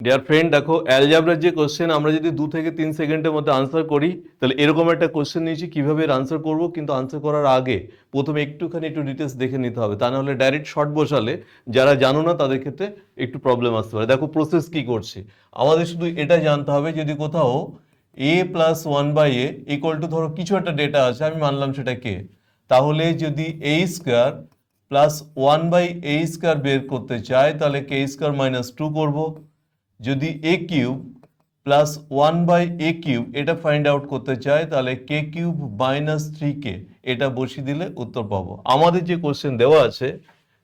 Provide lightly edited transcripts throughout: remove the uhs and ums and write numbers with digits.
Dear friend, দেখো অ্যালজাবরার যে question আমরা যদি 2 থেকে 3 সেকেন্ডের মধ্যে আনসার করি, তাহলে এরকম একটা কোশ্চেন নিয়েছি কিভাবে এর আনসার করব, কিন্তু আনসার করার আগে প্রথমে একটু ডিটেলস দেখে নিতে হবে, তা না হলে ডাইরেক্ট শর্ট বসালে যারা জানো না তাদের ক্ষেত্রে একটু প্রবলেম আসতে পারে। দেখো প্রসেস কি করছি, আমাদের শুধু এটা জানতে হবে যদি কোথাও a+1/a ইকুয়াল টু ধরো কিছু একটা ডেটা আছে, আমি মানলাম সেটা কে, তাহলে যদি a² + 1/a² বের করতে চাই তাহলে k² - 2 করবো। যদি a³ + 1/a³ এটা ফাইন্ড আউট করতে চাই তাহলে k³ - 3k এটা বসিয়ে দিলে উত্তর পাবো। আমাদের যে কোশ্চেন দেওয়া আছে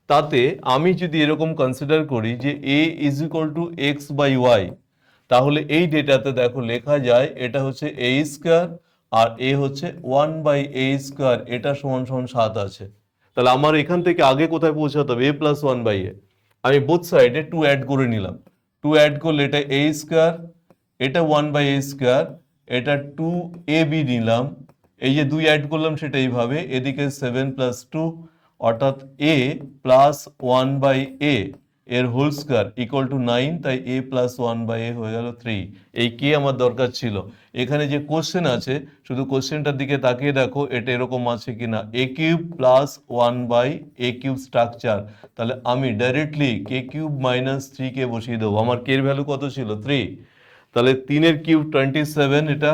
তাতে আমি যদি এরকম কনসিডার করি যে a = x/y, তাহলে এই ডেটাতে দেখো লেখা যায় এটা হচ্ছে a² আর a হচ্ছে 1/a², এটা সমান সমান 7 আছে। তাহলে আমার এখান থেকে আগে কোথায় পৌঁছাতে হবে, a+1/a, আমি বোথ সাইডে 2 অ্যাড করে নিলাম। 2 অ্যাড করলে এটা a², এটা 1/a², এটা 2ab নিলাম, এই যে 2 অ্যাড করলাম সেটা এইভাবে, এদিকে 7+2 অর্থাৎ a+1/a এর হোল স্কয়ার ইকুয়াল টু 9, তাই a+1/a হয়ে গেল 3। এই কে আমার দরকার ছিল। এখানে যে কোশ্চেন আছে শুধু কোশ্চেনটার দিকে তাকিয়ে দেখো এটা এরকম আছে কিনা, a³ + 1/a³ স্ট্রাকচার, তাহলে আমি ডাইরেক্টলি k³ - 3k বসিয়ে দেবো। আমার কে এর ভ্যালু কত ছিল, 3, তাহলে 3 এর কিউব 27, এটা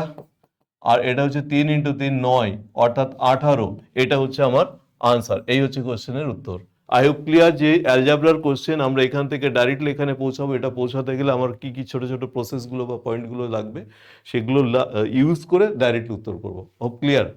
আর এটা হচ্ছে 3 × 3 9 অর্থাৎ 18, এটা হচ্ছে আমার আনসার। এই হচ্ছে কোশ্চেনের উত্তর। আই হোপ ক্লিয়ার যে অ্যালজাবরার কোশ্চেন আমরা এখান থেকে ডাইরেক্টলি এখানে পৌঁছাবো, এটা পৌঁছাতে গেলে আমার কি কি ছোট ছোট প্রসেসগুলো বা পয়েন্টগুলো লাগবে সেগুলো ইউজ করে ডাইরেক্টলি উত্তর করবো। Hope clear.